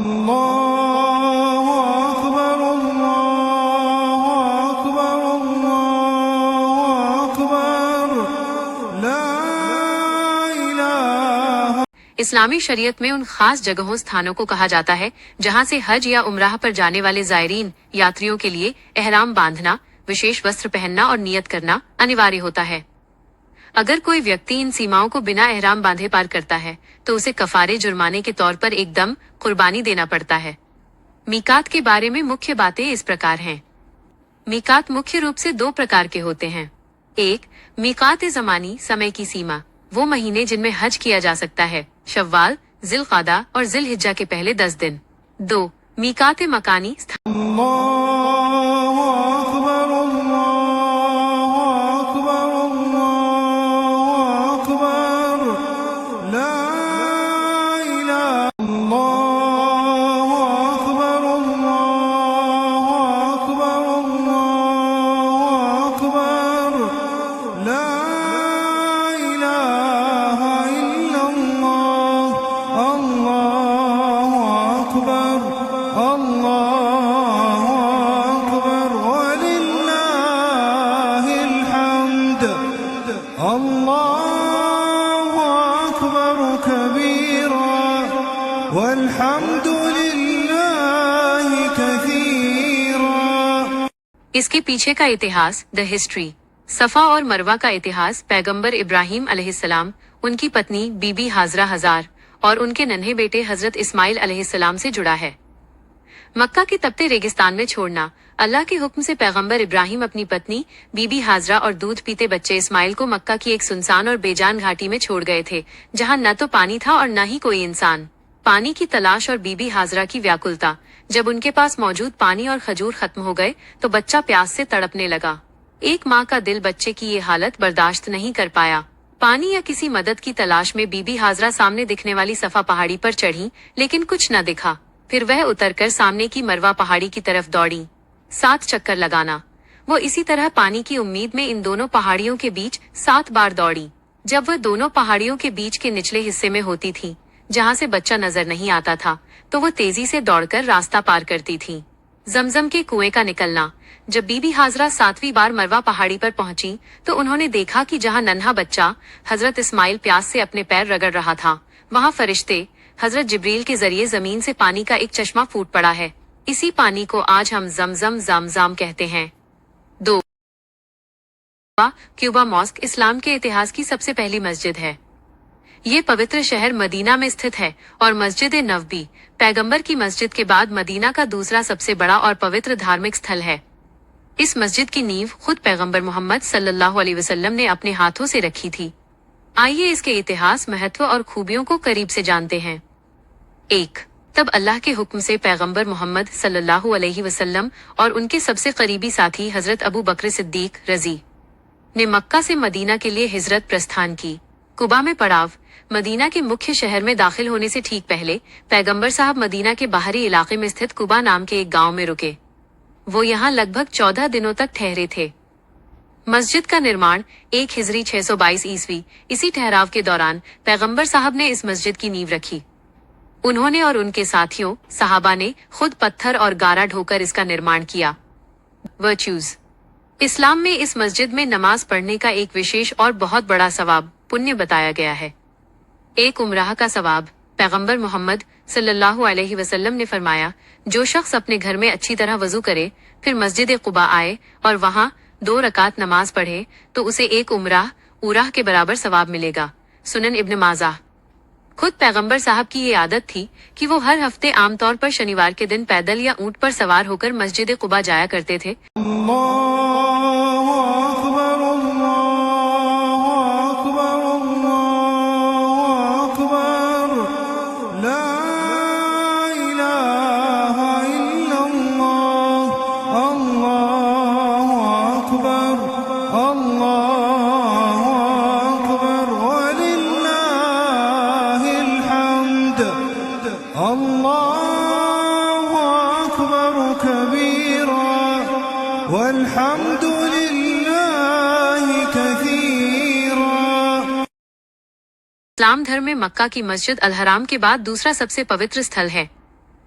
اللہ اکبر اللہ اکبر اللہ اکبر لا الہ۔ اسلامی شریعت میں ان خاص جگہوں ستھانوں کو کہا جاتا ہے جہاں سے حج یا عمرہ پر جانے والے زائرین یاتریوں کے لیے احرام باندھنا، وشیش وستر پہننا اور نیت کرنا انیواریہ ہوتا ہے۔ اگر کوئی ویکتی ان سیماؤں کو بنا احرام باندھے پار کرتا ہے تو اسے کفارے جرمانے کے طور پر ایک دم قربانی دینا پڑتا ہے۔ میقات کے بارے میں مکھیہ باتیں اس پرکار ہیں۔ میقات مکھیہ روپ سے دو پرکار کے ہوتے ہیں۔ ایک، میقات زمانی، سمے کی سیما، وہ مہینے جن میں حج کیا جا سکتا ہے، شوال، ذی القعدہ اور ذی الحجہ کے پہلے 10 دن۔ دو، میقات مکانی، اللہ اکبر اللہ اکبر اللہ اکبر لا الہ۔ اللہ اکبر اللہ اکبر اللہ اکبر لا الہ الا اللہ۔ اللہ اکبر اللہ اکبر وللہ الحمد۔ اللہ اکبر کبیرا والحمد للہ کثیرا۔ اس کے پیچھے کا اتہاس، دا ہسٹری۔ صفا اور مروہ کا اتہاس پیغمبر ابراہیم علیہ السلام، ان کی پتنی بی بی ہاجرہ ہزار اور ان کے ننھے بیٹے حضرت اسماعیل علیہ السلام سے جڑا ہے۔ مکہ کے تپتے ریگستان میں چھوڑنا، اللہ کے حکم سے پیغمبر ابراہیم اپنی پتنی بی بی ہاجرہ اور دودھ پیتے بچے اسماعیل کو مکہ کی ایک سنسان اور بے جان گھاٹی میں چھوڑ گئے تھے جہاں نہ تو پانی تھا اور نہ ہی کوئی انسان۔ پانی کی تلاش اور بی بی ہاجرہ کی ویاکلتا، جب ان کے پاس موجود پانی اور کھجور ختم ہو گئے تو بچہ پیاس سے تڑپنے لگا۔ ایک ماں کا دل بچے کی یہ حالت برداشت نہیں کر پایا۔ پانی یا کسی مدد کی تلاش میں بی بی ہاجرہ سامنے دکھنے والی صفا پہاڑی پر چڑھی لیکن کچھ نہ دکھا۔ پھر وہ اتر کر سامنے کی مروہ پہاڑی کی طرف دوڑی۔ 7 چکر لگانا۔ وہ اسی طرح پانی کی امید میں ان دونوں پہاڑیوں کے بیچ 7 بار دوڑی۔ جب وہ دونوں پہاڑیوں کے بیچ کے نچلے حصے میں ہوتی تھی جہاں سے بچہ نظر نہیں آتا تھا تو وہ تیزی سے دوڑ کر راستہ پار کرتی تھی۔ زمزم کے کنویں کا نکلنا۔ جب بی بی ہاجرہ 7ویں بار مروہ پہاڑی پر پہنچی تو انہوں نے دیکھا کہ جہاں ننھا بچہ حضرت اسماعیل پیاس سے اپنے پیر رگڑ رہا تھا وہاں فرشتے حضرت جبریل کے ذریعے زمین سے پانی کا ایک چشمہ پھوٹ پڑا ہے۔ اسی پانی کو آج ہم زمزم زمزم کہتے ہیں۔ 2، کیوبا ماسک اسلام کے اتہاس کی سب سے پہلی مسجد ہے۔ یہ پوتر شہر مدینہ میں استھت ہے اور مسجد نبوی پیغمبر کی مسجد کے بعد مدینہ کا دوسرا سب سے بڑا اور پوتر دھارمک استھل ہے۔ اس مسجد کی نیو خود پیغمبر محمد صلی اللہ علیہ وسلم نے اپنے ہاتھوں سے رکھی تھی۔ آئیے اس کے اتہاس، مہتو اور خوبیوں کو قریب سے جانتے ہیں۔ 1، تب اللہ کے حکم سے پیغمبر محمد صلی اللہ علیہ وسلم اور ان کے سب سے قریبی ساتھی حضرت ابو بکر صدیق رضی نے مکہ سے مدینہ کے لیے ہجرت پرستھان کی۔ قباء میں پڑاؤ۔ مدینہ کے مکھیہ شہر میں داخل ہونے سے ٹھیک پہلے پیغمبر صاحب مدینہ کے باہری علاقے میں استھت قباء نام کے ایک گاؤں میں رکے۔ وہ یہاں لگ بھگ 14 دنوں تک ٹھہرے تھے۔ مسجد کا نرمان 1 ہجری 622 عیسوی، اسی ٹھہراو کے دوران پیغمبر صاحب نے اس مسجد کی نیو رکھی۔ انہوں نے اور ان کے ساتھیوں صحابہ نے خود پتھر اور گارا ڈھو کر اس کا نرمان کیا۔ ورچوز۔ اسلام میں اس مسجد میں نماز پڑھنے کا ایک وشیش اور بہت بڑا ثواب پنیہ بتایا گیا ہے۔ ایک عمرہ کا ثواب۔ پیغمبر محمد صلی اللہ علیہ وسلم نے فرمایا، جو شخص اپنے گھر میں اچھی طرح وضو کرے پھر مسجد قباء آئے اور وہاں 2 رکعت نماز پڑھے تو اسے ایک عمرہ کے برابر ثواب ملے گا۔ سنن ابن ماجہ۔ خود پیغمبر صاحب کی یہ عادت تھی کہ وہ ہر ہفتے عام طور پر شنیوار کے دن پیدل یا اونٹ پر سوار ہو کر مسجد قباء جایا کرتے تھے۔ اللہ اکبر اللہ اکبر اللہ اکبر لا الہ الا اللہ۔ اللہ اکبر اللہ اکبر وللہ الحمد۔ اللہ اکبر کبیرا والحمد للہ کثیرا۔ اسلام دھرم میں مکہ کی مسجد الحرام کے بعد دوسرا سب سے پوتر استھل ہے۔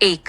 1.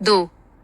2.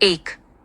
1.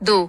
2.